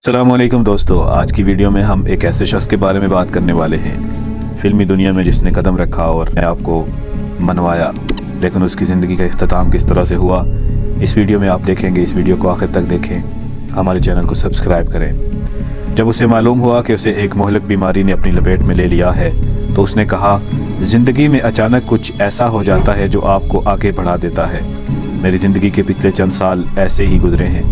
अस्सलामुअलैकुम दोस्तों, आज की वीडियो में हम एक ऐसे शख्स के बारे में बात करने वाले हैं फिल्मी दुनिया में जिसने कदम रखा और अपने आप को मनवाया, लेकिन उसकी ज़िंदगी का इख्तिताम किस तरह से हुआ इस वीडियो में आप देखेंगे। इस वीडियो को आखिर तक देखें, हमारे चैनल को सब्सक्राइब करें। जब उसे मालूम हुआ कि उसे एक मोहलक बीमारी ने अपनी लपेट में ले लिया है तो उसने कहा, ज़िंदगी में अचानक कुछ ऐसा हो जाता है जो आपको आगे बढ़ा देता है। मेरी ज़िंदगी के पिछले चंद साल ऐसे ही गुजरे हैं।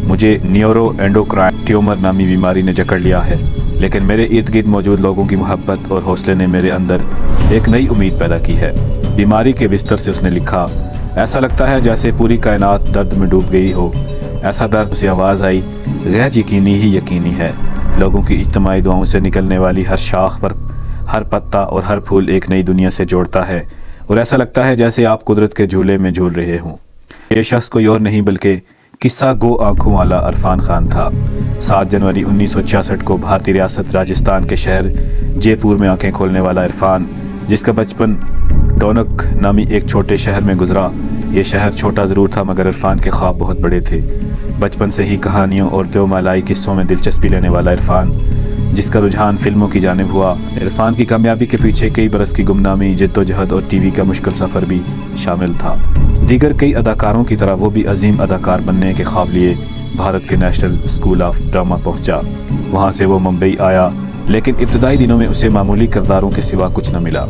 मुझे न्यूरो एंडोक्राइन ट्यूमर नामी बीमारी ने जकड़ लिया है, लेकिन मेरे इर्द गिर्द मौजूद लोगों की मोहब्बत और हौसले ने मेरे अंदर एक नई उम्मीद पैदा की है। बीमारी के बिस्तर से उसने लिखा, ऐसा लगता है जैसे पूरी कायनात दर्द में डूब गई हो। ऐसा दर्द से आवाज़ आई, गैर यकीनी ही यकीनी है। लोगों की इज्तिमाई दुआओं से निकलने वाली हर शाख पर हर पत्ता और हर फूल एक नई दुनिया से जोड़ता है, और ऐसा लगता है जैसे आप कुदरत के झूले में झूल रहे हों। ये शख्स कोई और नहीं बल्कि किस्सा गो आंखों वाला इरफान खान था। 7 जनवरी 1966 को भारतीय रियासत राजस्थान के शहर जयपुर में आंखें खोलने वाला इरफान, जिसका बचपन टोनक नामी एक छोटे शहर में गुजरा। ये शहर छोटा ज़रूर था मगर इरफान के ख्वाब बहुत बड़े थे। बचपन से ही कहानियों और देवमालाई किस्सों में दिलचस्पी लेने वाला इरफान, जिसका रुझान फिल्मों की जानिब हुआ। इरफान की कामयाबी के पीछे कई बरस की गुमनामी, जद्दोजहद और टीवी का मुश्किल सफ़र भी शामिल था। दीगर कई अदाकारों की तरह वो भी अजीम अदाकार बनने के ख्वाब लिए भारत के नेशनल स्कूल ऑफ ड्रामा पहुंचा। वहां से वो मुंबई आया, लेकिन इब्तदाई दिनों में उसे मामूली किरदारों के सिवा कुछ न मिला।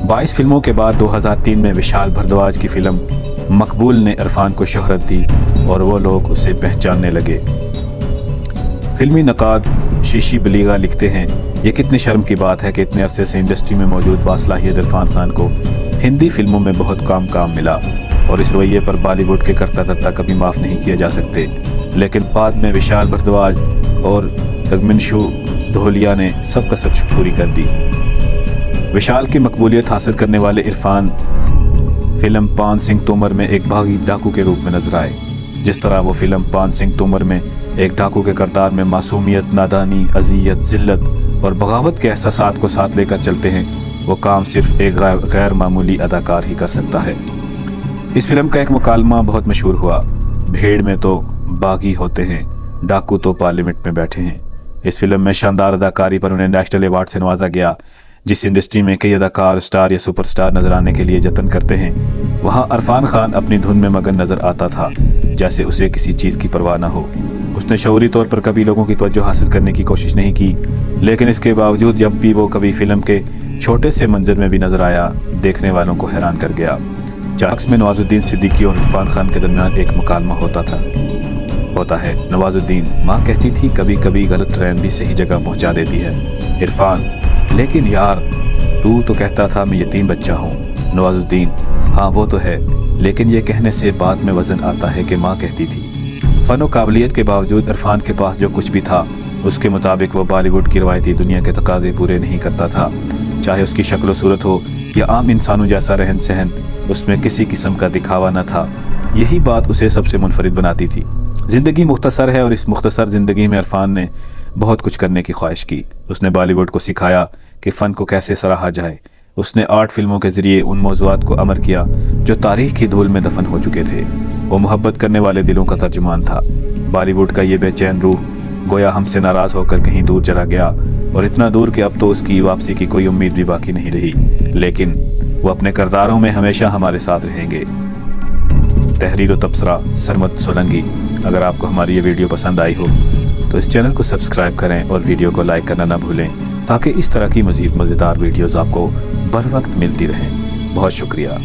22 फिल्मों के बाद 2003 में विशाल भारद्वाज की फिल्म मकबूल ने इरफान को शोहरत दी और वो लोग उसे पहचानने लगे। फिल्मी नकाद शीशी बलीगा लिखते हैं, ये कितनी शर्म की बात है कि इतने अरसे से इंडस्ट्री में मौजूद बासलाहियत इरफान खान को हिंदी फिल्मों में बहुत काम मिला, और इस रवैये पर बॉलीवुड के करता धरता कभी माफ़ नहीं किए जा सकते। लेकिन बाद में विशाल भारद्वाज और रगमिनशु धोलिया ने सब कसर पूरी कर दी। विशाल की मकबूलियत हासिल करने वाले इरफान फिल्म पान सिंह तोमर में एक भागी डाकू के रूप में नजर आए। जिस तरह वो फिल्म पान सिंह तोमर में एक डाकू के किरदार में मासूमियत, नादानी, अजियत, जिल्लत और बगावत के एहसासात को साथ लेकर चलते हैं, वो काम सिर्फ एक गैर मामूली अदाकार ही कर सकता है। इस फिल्म का एक मुकालमा बहुत मशहूर हुआ, भीड़ में तो बागी होते हैं, डाकू तो पार्लियामेंट में बैठे हैं। इस फिल्म में शानदार अदाकारी पर उन्हें नेशनल अवार्ड से नवाजा गया। जिस इंडस्ट्री में कई अदाकार स्टार या सुपरस्टार नजर आने के लिए जतन करते हैं, वहाँ इरफान खान अपनी धुन में मगन नजर आता था, जैसे उसे किसी चीज़ की परवाह न हो। उसने शऊरी तौर पर कभी लोगों की तवज्जो हासिल करने की कोशिश नहीं की, लेकिन इसके बावजूद जब भी वो कभी फिल्म के छोटे से मंजर में भी नजर आया, देखने वालों को हैरान कर गया। जाक्स में नवाजुद्दीन सिद्दीकी और इरफान खान के दरमियान एक मुकालमा होता है। नवाजुद्दीन, माँ कहती थी कभी कभी गलत ट्रेन भी सही जगह पहुँचा देती है। इरफान, लेकिन यार तू तो कहता था मैं यतीम बच्चा हूँ। नवाजुद्दीन, हाँ वो तो है, लेकिन ये कहने से बात में वजन आता है कि माँ कहती थी। फ़न और काबिलियत के बावजूद इरफान के पास जो कुछ भी था, उसके मुताबिक वो बॉलीवुड की रवायती दुनिया के तकाज़े पूरे नहीं करता था। चाहे उसकी शक्ल सूरत हो या आम इंसानों जैसा रहन सहन, उसमें किसी किस्म का दिखावा न था। यही बात उसे सबसे मुनफरिद बनाती थी। ज़िंदगी मुख्तसर है और इस मुख्तसर ज़िंदगी में इरफान ने बहुत कुछ करने की ख्वाहिश की। उसने बॉलीवुड को सिखाया कि फ़न को कैसे सराहा जाए। उसने आर्ट फिल्मों के ज़रिए उन मौज़ूआत को अमर किया जो तारीख़ की धूल में दफन हो चुके थे। वो मोहब्बत करने वाले दिलों का तर्जुमान था। बॉलीवुड का ये बेचैन रूह गोया हमसे नाराज़ होकर कहीं दूर चला गया, और इतना दूर कि अब तो उसकी वापसी की कोई उम्मीद भी बाकी नहीं रही। लेकिन वो अपने किरदारों में हमेशा हमारे साथ रहेंगे। तहरीर व तबसरा, सरमद सोलंकी। अगर आपको हमारी ये वीडियो पसंद आई हो तो इस चैनल को सब्सक्राइब करें और वीडियो को लाइक करना ना भूलें, ताकि इस तरह की मज़ीद मज़ेदार वीडियोज़ आपको बर वक्त मिलती रहें। बहुत शुक्रिया।